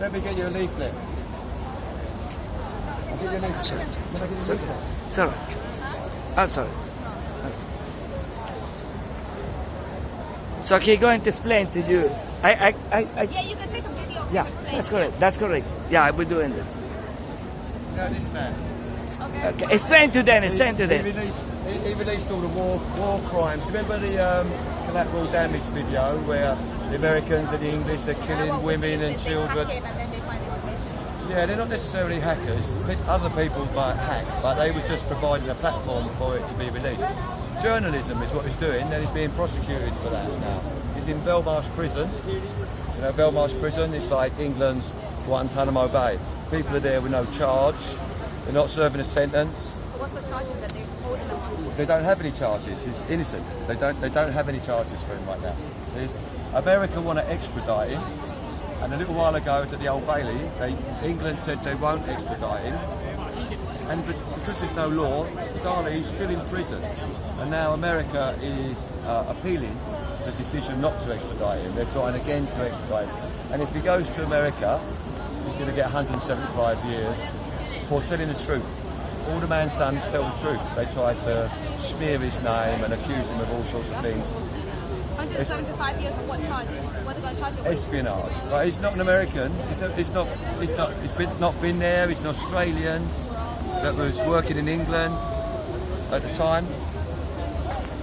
Let me get you a leaflet. I'll get you a leaflet. Sorry. Can I get you a leaflet? Sorry. I'm sorry. So he's going to explain to you. Yeah, you can take a video. Yeah, that's correct. That's correct. Yeah, we're doing this. You know this man? Okay. Explain to them. Explain to them. He released all the war crimes. Remember the collateral damage video where the Americans and the English are killing women and children? Yeah, they're not necessarily hackers. Other people might hack, but they was just providing a platform for it to be released. Journalism is what he's doing, and he's being prosecuted for that now. He's in Belmarsh prison. You know, Belmarsh prison is like England's Guantanamo Bay. People are there with no charge. They're not serving a sentence. So what's the charges that they're holding him on? They don't have any charges. He's innocent. They don't have any charges for him right now. America want to extradite him, and a little while ago it was at the Old Bailey. England said they won't extradite him, and because there's no law, Salih's still in prison. And now America is appealing the decision not to extradite him. They're trying again to extradite him. And if he goes to America, he's going to get 175 years for telling the truth. All the man's done is tell the truth. They try to smear his name and accuse him of all sorts of things. 175 years of what charge? What are they going to charge him with? Espionage. But he's not an American. He's not been there. He's an Australian that was working in England at the time.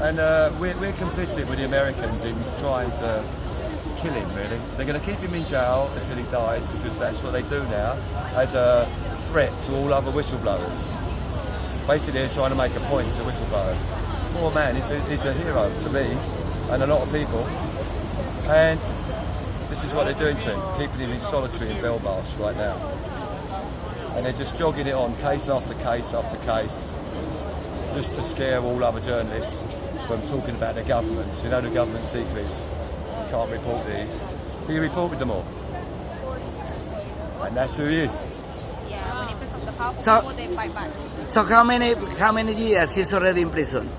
And we're complicit with the Americans in trying to kill him, really. They're going to keep him in jail until he dies, because that's what they do now, as a threat to all other whistleblowers. Basically, they're trying to make a point to whistleblowers. Poor man, he's a hero to me and a lot of people. And this is what they're doing to him, keeping him in solitary in Belmarsh right now. And they're just jogging it on, case after case after case, just to scare all other journalists from talking about the governments. You know the government secrets. You can't report these. He reported them all. And that's who he is. Yeah, when he puts up the powerful So- people, they fight back. So how many years he's already in prison?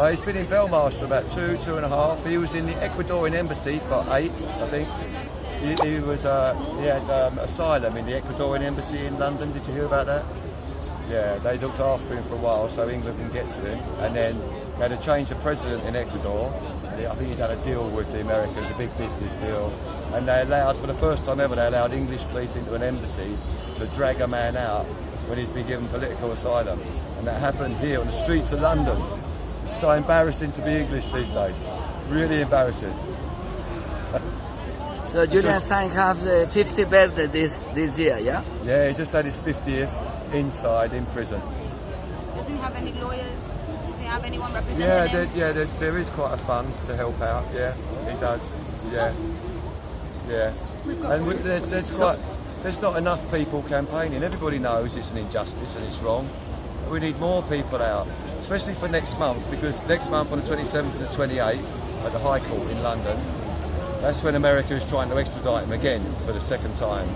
He's been in Belmarsh for about 2.5. He was in the Ecuadorian embassy for 8, I think. He had asylum in the Ecuadorian embassy in London. Did you hear about that? Yeah, they looked after him for a while so England can get to him. And then they had a change of president in Ecuador. I think he'd had a deal with the Americans, a big business deal. And they allowed, for the first time ever, they allowed English police into an embassy to drag a man out when he's been given political asylum. And that happened here on the streets of London. It's so embarrassing to be English these days. Really embarrassing. So Julian Assange has 50th birthday this year, yeah? Yeah, he just had his 50th inside in prison. Doesn't he have any lawyers? Does he have anyone representing him? There is quite a fund to help out. Yeah, he does. Yeah. And there's not enough people campaigning. Everybody knows it's an injustice and it's wrong. We need more people out, especially for next month, because next month on the 27th and the 28th at the High Court in London, that's when America is trying to extradite him again for the second time.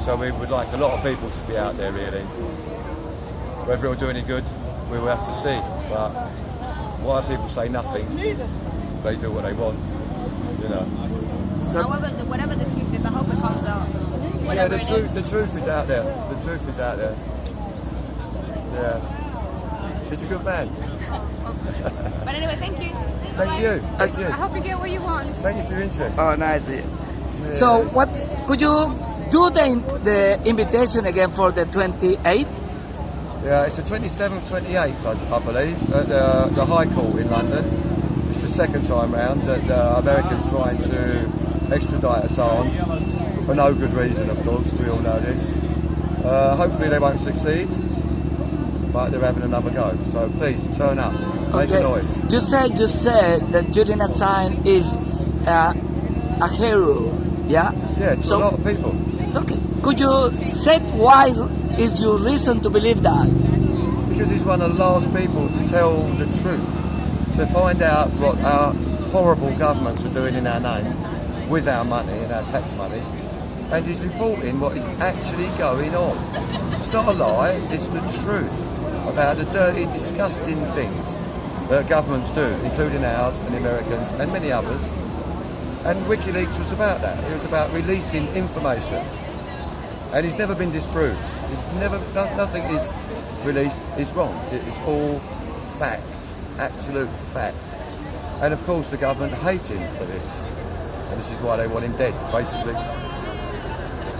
So we would like a lot of people to be out there, really. Whether it'll do any good, we will have to see. But why people say nothing, they do what they want, you know. However, whatever the truth is, I hope it comes out. Yeah, the truth is out there. The truth is out there. Yeah. He's a good man. But anyway, thank you. Thank you. Thank you. I hope you get what you want. Thank you for your interest. Oh, nice. So what could you do the invitation again for the 28th? Yeah, it's the 27th, 28th, I believe, at the High Court in London. It's the second time round that America's trying to extradite Assange for no good reason, of course. We all know this. Hopefully they won't succeed, but they're having another go. So please turn up, make a noise. You said that Julian Assange is a hero, yeah? Yeah, to a lot of people. Okay. Could you say why is your reason to believe that? Because he's one of the last people to tell the truth, to find out what our horrible governments are doing in our name, with our money and our tax money, and he's reporting what is actually going on. It's not a lie, it's the truth about the dirty, disgusting things that governments do, including ours and the Americans and many others. And WikiLeaks was about that. It was about releasing information. and he's never been disproved. Nothing is released is wrong. It's all fact, absolute fact. And of course the government hate him for this. And this is why they want him dead, basically.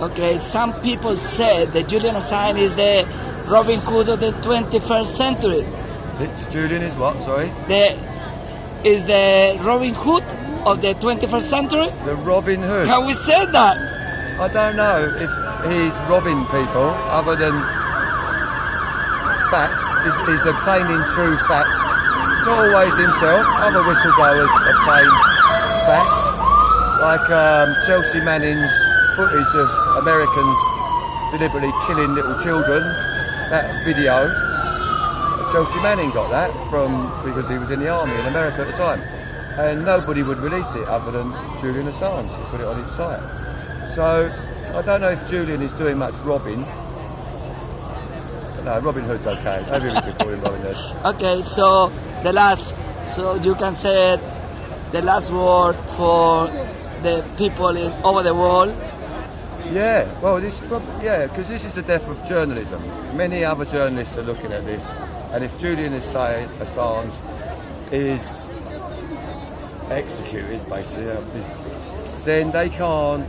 Okay, some people said that Julian Assange is the Robin Hood of the 21st century. Julian is what, sorry? Is the Robin Hood of the 21st century? The Robin Hood? How we said that? I don't know if he's robbing people other than facts. He's obtaining true facts. Not always himself. Other whistleblowers obtain facts. Like Chelsea Manning's footage of Americans deliberately killing little children. That video. Chelsea Manning got that because he was in the army in America at the time. And nobody would release it other than Julian Assange. He put it on his site. So I don't know if Julian is doing much robbing. No, Robin Hood's okay. Maybe we could call him Robin Hood. Okay, so you can say the last word for the people over the world. Yeah, well, because this is the death of journalism. Many other journalists are looking at this, and if Julian Assange is executed, basically, then they can't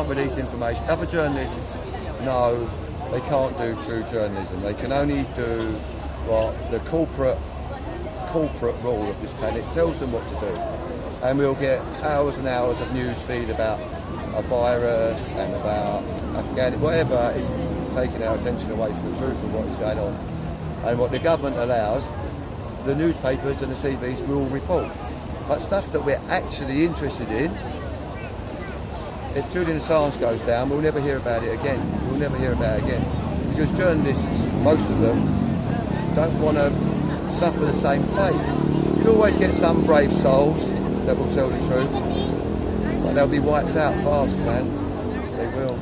release information. Other journalists know they can't do true journalism. They can only do what the corporate rule of this planet tells them what to do. And we'll get hours and hours of news feed about a virus and about Afghanistan, whatever is taking our attention away from the truth of what is going on. And what the government allows, the newspapers and the TVs will report. But stuff that we're actually interested in, if Julian Assange goes down, we'll never hear about it again. We'll never hear about it again. Because journalists, most of them, don't want to suffer the same fate. You'll always get some brave souls that will tell the truth. But they'll be wiped out fast, man. They will.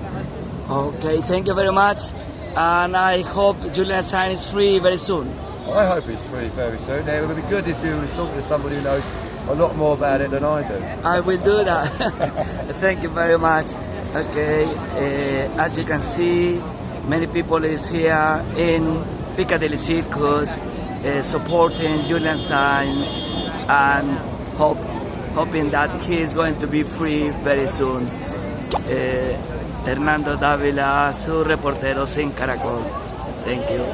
Okay, thank you very much. And I hope Julian Assange is free very soon. I hope he's free very soon. It would be good if you was talking to somebody who knows a lot more about it than I do. I will do that. Thank you very much. Okay, as you can see, many people is here in Picadilly Circus supporting Julian Assange and hoping that he is going to be free very soon. Hernando Dávila, su reportero sin Caracol. Thank you.